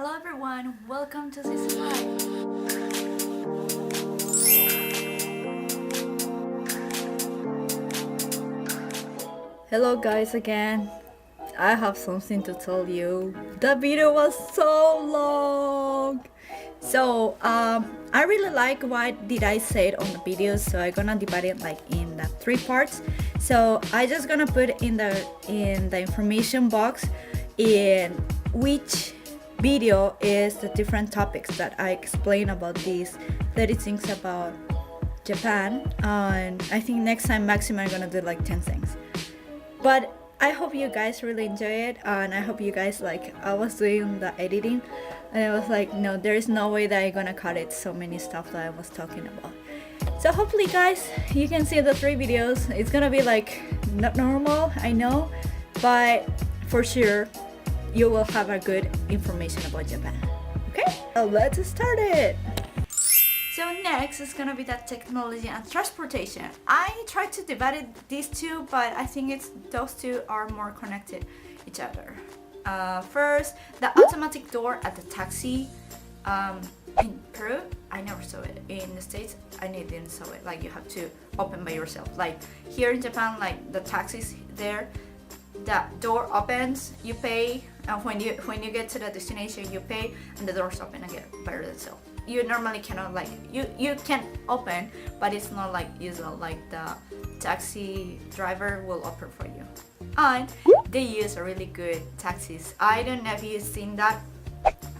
Hello everyone, welcome to this live. Hello guys again. I have something to tell you. The video was so long. So I really like what did I say on the video, so I'm gonna divide it like in the 3 parts. So I just gonna put in the information box in which video is the different topics that I explain about these 30 things about Japan, and I think next time maximum I'm gonna do like 10 things. But I hope you guys really enjoy it, and I hope you guys like. I was doing the editing and I was like, no, there is no way that I'm gonna cut it so many stuff that I was talking about. So hopefully guys, you can see the 3 videos. It's gonna be like not normal, I know, but for sure you will have a good information about Japan. Okay, so let's start it. So next is gonna be that technology and transportation. I tried to divide these two, but I think those two are more connected each other. First, the automatic door at the taxi. In Peru, I never saw it. In the States, I didn't saw it. Like you have to open by yourself. Like here in Japan, like the taxis there, the door opens, you pay, and when you get to the destination, you pay, and the doors open again by itself. You normally cannot like you can open, but it's not like usual. Like the taxi driver will open for you, and they use a really good taxis. I don't know if you've seen that,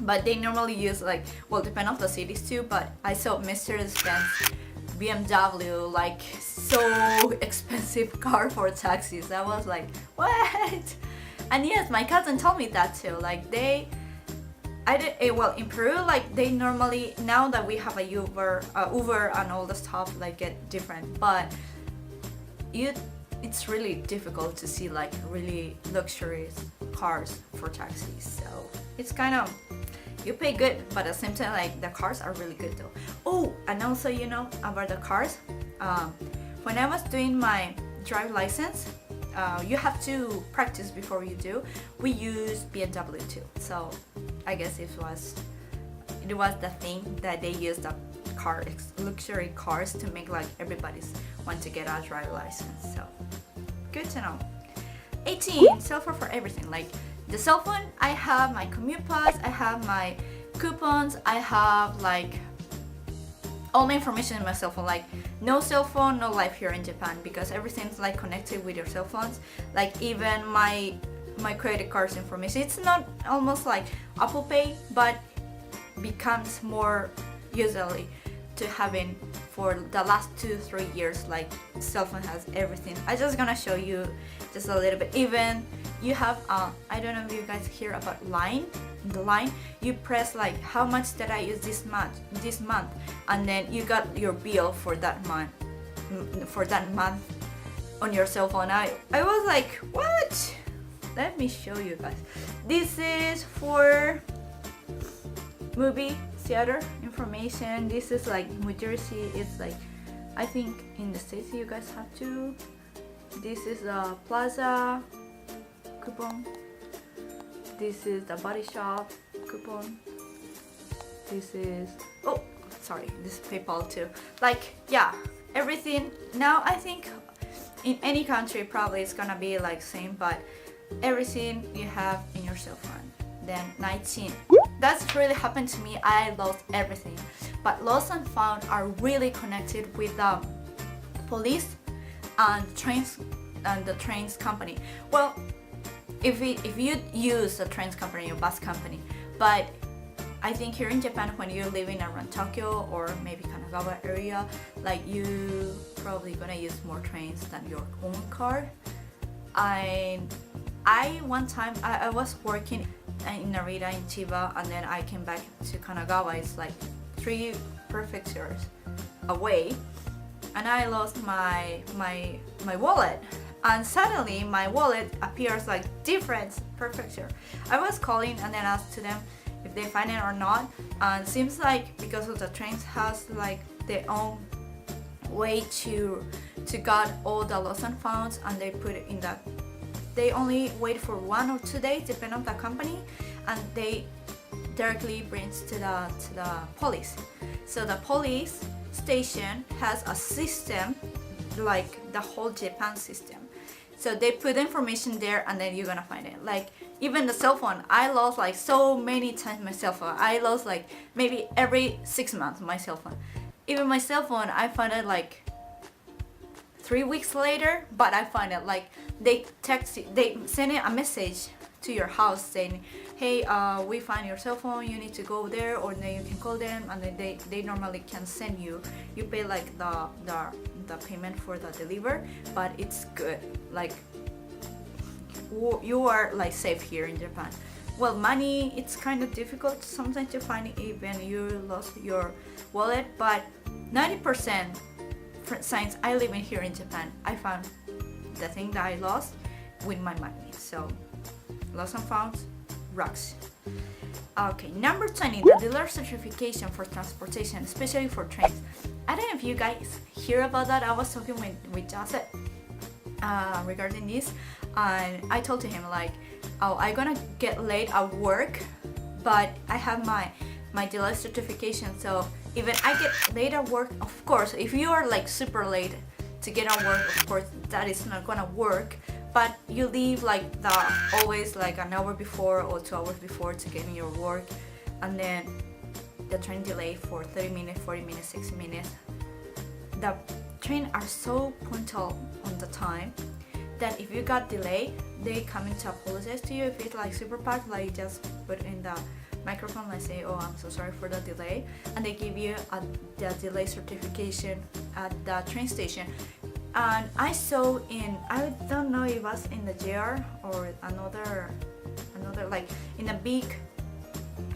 but they normally use like, well, depend on the cities too. But I saw Mercedes-Benz, BMW, like so expensive car for taxis. I was like, what? And yes, my cousin told me that too. Like well, in Peru, like they normally, now that we have a Uber and all the stuff like get different, but it's really difficult to see like really luxurious cars for taxis. So it's kind of, you pay good, but at the same time like the cars are really good though. Oh, and also about the cars, when I was doing my drive license, you have to practice before you do. We use BMW too, so I guess it was the thing that they used the luxury cars to make like everybody's want to get a drive license. So good to know. 18, cell phone for everything. Like the cell phone, I have my commute pass, I have my coupons, I have like all my information in my cell phone. Like no cell phone, no life here in Japan, because everything's like connected with your cell phones. Like even my credit card's information, it's not almost like Apple Pay, but becomes more usually to having for the last 2-3 years. Like cell phone has everything. I just gonna show you just a little bit. Even you have I don't know if you guys hear about line. The line, you press like how much did I use this month, and then you got your bill for that month on your cell phone. I was like, what? Let me show you guys. This is for movie theater information. This is like New Jersey. It's like, I think in the States you guys have to. This is a Plaza coupon. This is the body shop coupon. This is, oh sorry, this is PayPal too. Like yeah, everything. Now I think in any country probably it's gonna be like same, but everything you have in your cell phone. Then 19, that's really happened to me. I lost everything, but lost and found are really connected with the police and the trains company. Well, if you use the trains company or bus company, but I think here in Japan, when you're living around Tokyo or maybe Kanagawa area, like you probably gonna use more trains than your own car. I one time I was working in Narita in Chiba, and then I came back to Kanagawa. It's like 3 prefectures away, and I lost my wallet. And suddenly my wallet appears like different prefecture. I was calling and then asked to them if they find it or not. And it seems like because of the trains has like their own way to got all the lost and founds, and they put it in that. They only wait for 1 or 2 days, depending on the company, and they directly brings to the police. So the police station has a system like the whole Japan system. So they put information there and then you're gonna find it. Like even the cell phone, I lost like so many times my cell phone. I lost like maybe every 6 months my cell phone. Even my cell phone, I find it like 3 weeks later, but I find it like they send a message to your house saying, hey, we find your cell phone, you need to go there, or then you can call them, and then they normally can send you pay like the payment for the deliver, but it's good, like you are like safe here in Japan. Well, money, it's kind of difficult sometimes to find even you lost your wallet, but 90% since I live in here in Japan, I found the thing that I lost with my money. So lost and found rocks. Okay, number 20, the dealer certification for transportation, especially for trains. I don't know if you guys hear about that. I was talking with Joseph regarding this, and I told to him like, oh, I'm gonna get late at work, but I have my dealer certification, so even I get late at work, of course, if you are like super late to get on work, of course, that is not gonna work. But you leave like always like an hour before or 2 hours before to get in your work, and then the train delay for 30 minutes, 40 minutes, 60 minutes. The train are so punctual on the time that if you got delayed, they come in to apologize to you. If it's like super packed, like just put in the microphone, like say, oh, I'm so sorry for the delay, and they give you the delay certification at the train station. And I saw I don't know if it was in the JR or another like in the big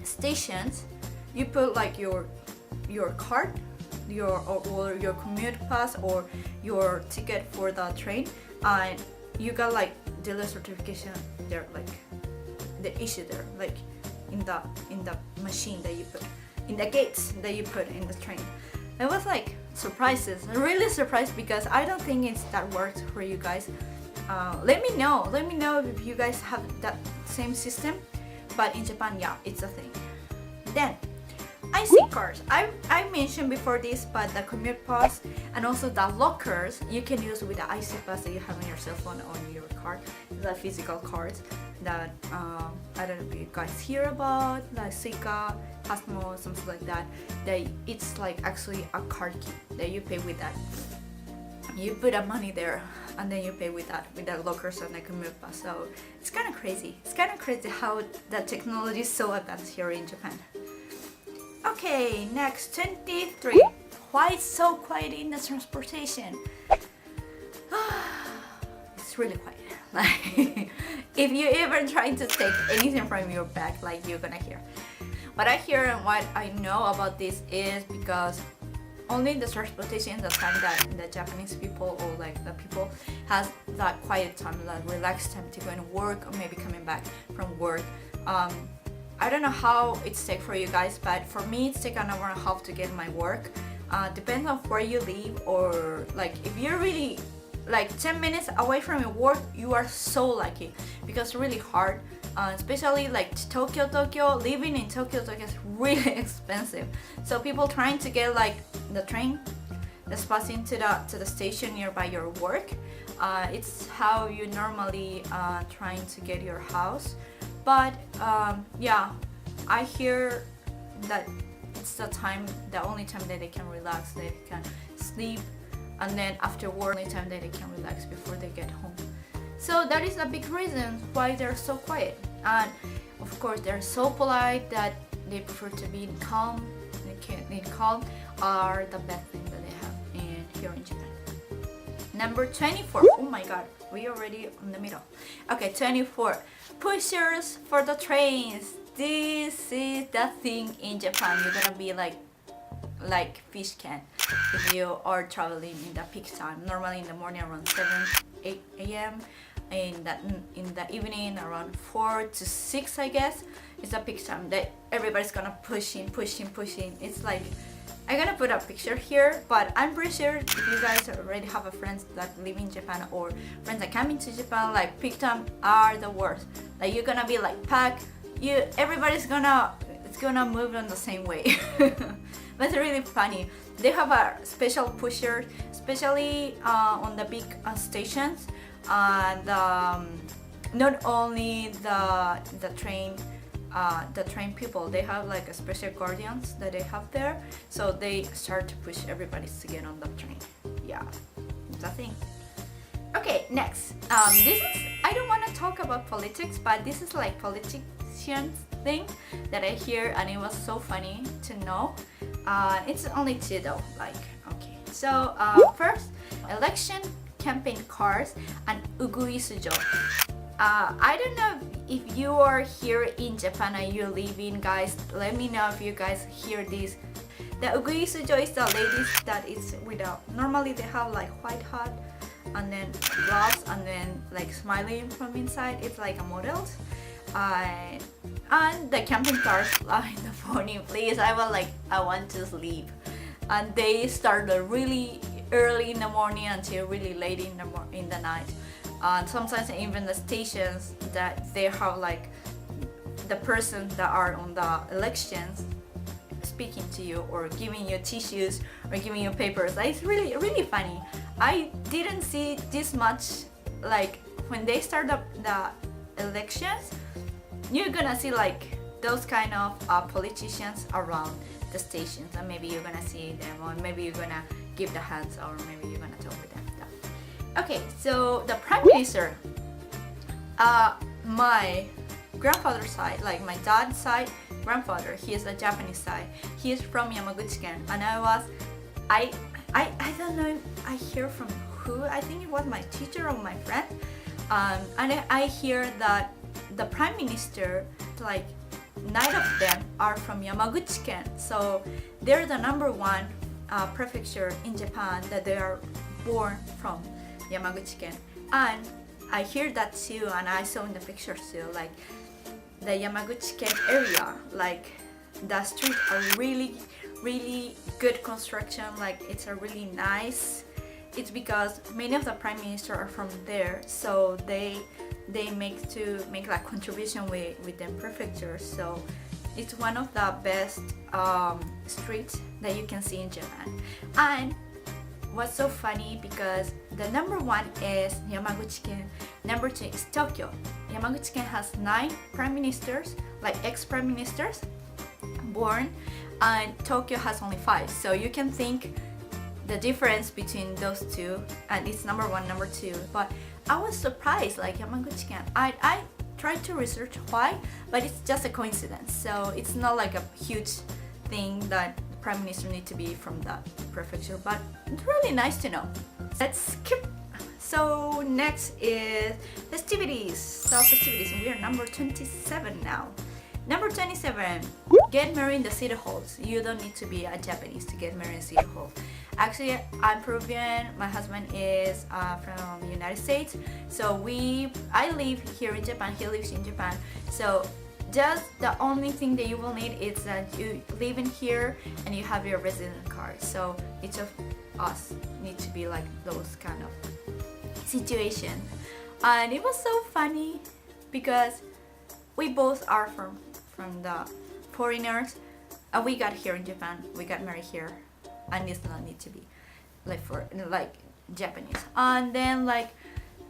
stations, you put like your card, or your commute pass or your ticket for the train, and you got like dealer certification there, like the issue there, like in the machine that you put in the gates that you put in the train. I was like really surprised, because I don't think that works for you guys. Let me know if you guys have that same system, but in Japan, yeah, it's a thing. Then IC cards, I mentioned before this, but the commute pass and also the lockers you can use with the IC pass that you have on your cell phone on your card, the physical cards that I don't know if you guys hear about, like Suica, Pasmo, something like that. It's like actually a card key that you pay with that. You put the money there and then you pay with that, with the lockers and the commute pass. So it's kind of crazy. It's kind of crazy how the technology is so advanced here in Japan. Okay, next 23. Why it's so quiet in the transportation? It's really quiet. Like if you even trying to take anything from your bag, like you're gonna hear. What I hear and what I know about this is because only the transportation, the time that the Japanese people or like the people has that quiet time, that relaxed time to go and work, or maybe coming back from work. I don't know how it's take for you guys, but for me it's take an hour and a half to get my work. Depends on where you live, or like if you're really like 10 minutes away from your work, you are so lucky, because it's really hard, especially like Tokyo, living in Tokyo is really expensive. So people trying to get like the train that's passing to the station nearby your work, it's how you normally trying to get your house. But yeah, I hear that it's the only time that they can relax, they can sleep, and then after work, only time that they can relax before they get home. So that is a big reason why they're so quiet. And of course, they're so polite that they prefer to be calm. Calm are the best thing that they have here in Japan. Number 24. Oh my god, we already in the middle. Okay, 24. Pushers for the trains. This is the thing in Japan. You're gonna be like fish can if you are traveling in the peak time. Normally in the morning around 7-8 a.m. In the evening around 4 to 6, I guess, it's a peak time that everybody's gonna pushing. It's like, I'm gonna put a picture here, but I'm pretty sure if you guys already have a friends that live in Japan or friends that come into Japan, like peak time are the worst. Like you're gonna be like packed, everybody's gonna move on the same way. But it's really funny. They have a special pusher, especially on the big stations, and not only the train people, they have like a special guardians that they have there, so they start to push everybody to get on the train. Yeah, it's a thing. Okay, next. This is, I don't want to talk about politics, but this is like politicians thing that I hear, and it was so funny to know. It's only two though, like, okay. So first, election campaign cars and ugui sujo. I don't know if you are here in Japan and you live in, guys, let me know if you guys hear this. The ugui sujo is the ladies that is without, normally they have like white hat and then gloves and then like smiling from inside. It's like a model. And the camping cars in the morning, please, I want to sleep. And they start really early in the morning until really late in the night. And sometimes even the stations that they have like the person that are on the elections speaking to you or giving you tissues or giving you papers. It's really, really funny. I didn't see this much, like when they start up the elections, you're gonna see like those kind of politicians around the stations, and maybe you're gonna see them, or maybe you're gonna give the hands, or maybe you're gonna talk with them. Okay, so the prime minister, my grandfather's side, like my dad's side, grandfather, he is a Japanese side. He is from Yamaguchi-ken, and I don't know, I hear from who, I think it was my teacher or my friend, and I hear that the prime minister, like 9 of them are from Yamaguchi-ken, so they're the #1 prefecture in Japan that they are born from Yamaguchi-ken. And I hear that too, and I saw in the pictures too, like the Yamaguchi-ken area, like the streets are really, really good construction, like it's a really nice. It's because many of the prime minister are from there, so they make like contribution with the prefecture. So it's one of the best streets that you can see in Japan. And what's so funny, because the #1 is Yamaguchi-ken, #2 is Tokyo. Yamaguchi-ken has 9 prime ministers, like ex-prime ministers born, and Tokyo has only 5. So you can think the difference between those two, and it's #1, #2. But I was surprised, like Yamaguchi-ken. I tried to research why, but it's just a coincidence. So it's not like a huge thing that the prime minister need to be from that prefecture, but it's really nice to know. Let's skip. So next is festivities. So festivities, we are number 27 now. Number 27, get married in the city halls. You don't need to be a Japanese to get married in city hall. Actually, I'm Peruvian. My husband is from the United States. So I live here in Japan. He lives in Japan. So just the only thing that you will need is that you live in here and you have your resident card. So each of us need to be like those kind of situation. And it was so funny because we both are from the foreigners, and we got here in Japan. We got married here, and it's not need to be like for like Japanese. And then like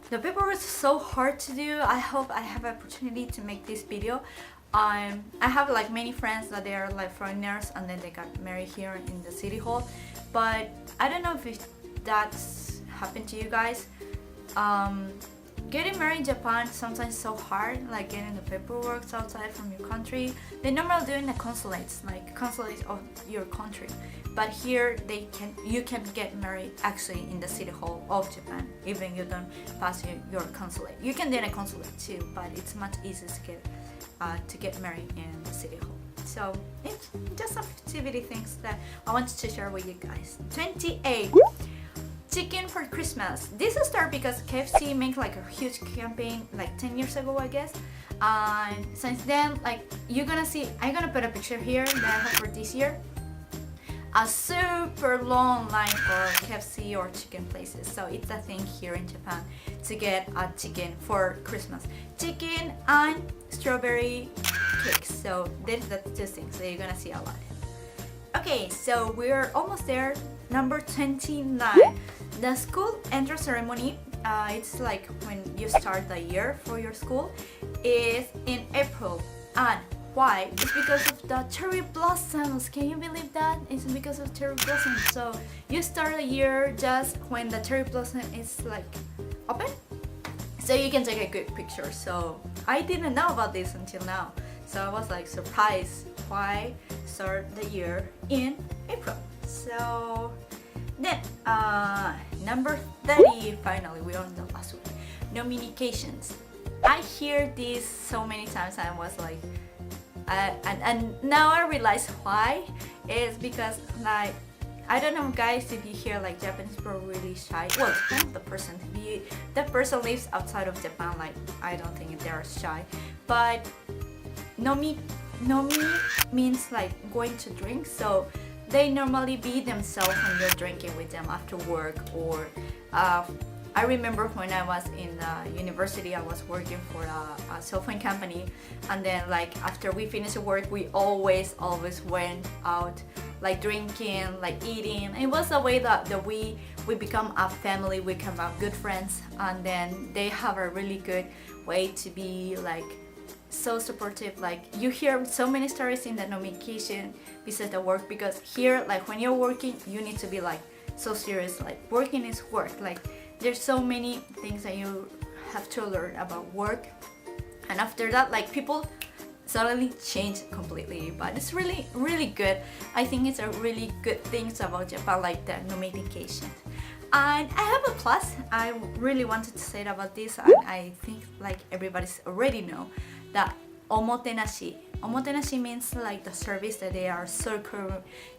the paper was so hard to do. I hope I have an opportunity to make this video. I have like many friends that they are like foreigners and then they got married here in the city hall, but I don't know if that's happened to you guys. Getting married in Japan sometimes so hard, like getting the paperwork outside from your country. They normally do in the consulates, like consulates of your country. But here you can get married actually in the city hall of Japan, even you don't pass your consulate. You can do in a consulate too, but it's much easier to get married in the city hall. So it's just some activity things that I wanted to share with you guys. 28. Chicken for Christmas. This started because KFC made like a huge campaign like 10 years ago, I guess. And since then, like you're gonna see, I'm gonna put a picture here that I have for this year. a super long line for KFC or chicken places. So it's a thing here in Japan to get a chicken for Christmas. Chicken and strawberry cakes. So there's the two things that you're gonna see a lot. Okay, so we're almost there. Number 29. The school entrance ceremony, it's like when you start the year for your school, is in April. And why? It's because of the cherry blossoms. Can you believe that? It's because of cherry blossoms. So you start a year just when the cherry blossom is like open, so you can take a good picture. So I didn't know about this until now. So I was like surprised why start the year in April. So then number 30, finally we're on the last one. Nominations. I hear this so many times and I was like and now I realize why. Is because like I don't know guys if you hear like Japanese people are really shy. Well, depends on the person. If that person lives outside of Japan, like I don't think they're shy. But nomi means like going to drink, so they normally be themselves when you're drinking with them after work. Or I remember when I was in university, I was working for a cell phone company, and then like after we finished work, we always went out like drinking, like eating. It was a way that we become a family, we become good friends, and then they have a really good way to be like so supportive. Like you hear so many stories in the nomination besides the work, because here like when you're working you need to be like so serious, like working is work. Like there's so many things that you have to learn about work, and after that like people suddenly change completely. But it's really good. I think it's a really good things about Japan, like the nomination. And I have a plus. I really wanted to say about this, and I think like everybody's already know that OMOTENASHI. OMOTENASHI means like the service that they are so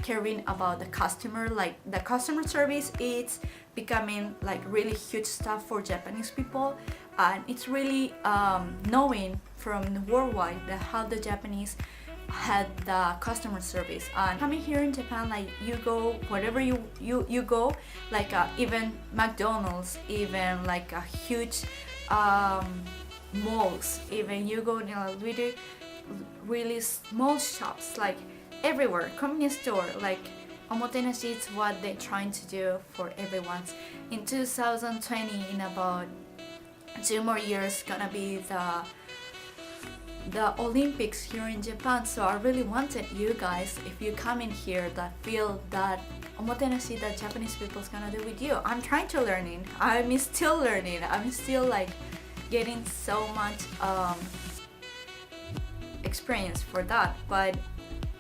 caring about the customer. Like the customer service, it's becoming like really huge stuff for Japanese people, and it's really knowing from worldwide that how the Japanese had the customer service. And coming here in Japan, like you go wherever you go, like even McDonald's, even like a huge malls, even you go to really small shops, like everywhere, convenience store, like omotenashi is what they're trying to do for everyone. In 2020, in about 2 more years, gonna be the Olympics here in Japan. So I really wanted you guys, if you come in here, that feel that omotenashi that Japanese people's gonna do with you. I'm trying to learning. I'm still learning. I'm still like getting so much experience for that. But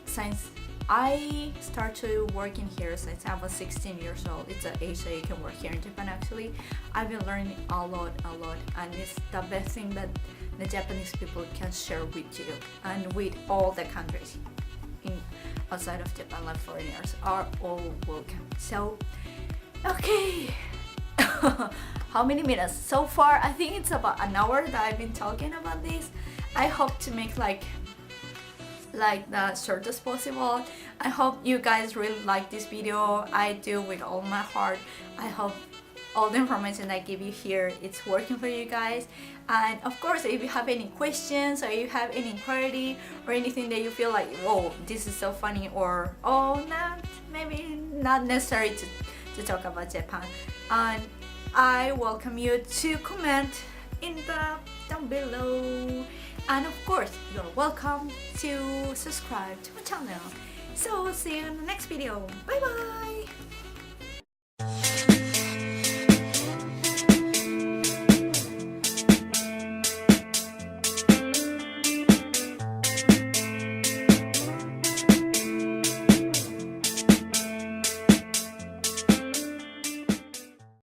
since I started working here since I was 16 years old, it's an age that you can work here in Japan actually. I've been learning a lot, and it's the best thing that the Japanese people can share with you and with all the countries in outside of Japan. Like foreigners are all welcome. So okay. How many minutes so far? I think it's about an hour that I've been talking about this. I hope to make like the shortest possible. I hope you guys really like this video. I do with all my heart. I hope all the information I give you here, it's working for you guys. And of course, if you have any questions or you have any inquiry or anything that you feel like, whoa, this is so funny, or oh, maybe not necessary to talk about Japan, and I welcome you to comment in the down below. And of course, you're welcome to subscribe to my channel. So see you in the next video. Bye bye.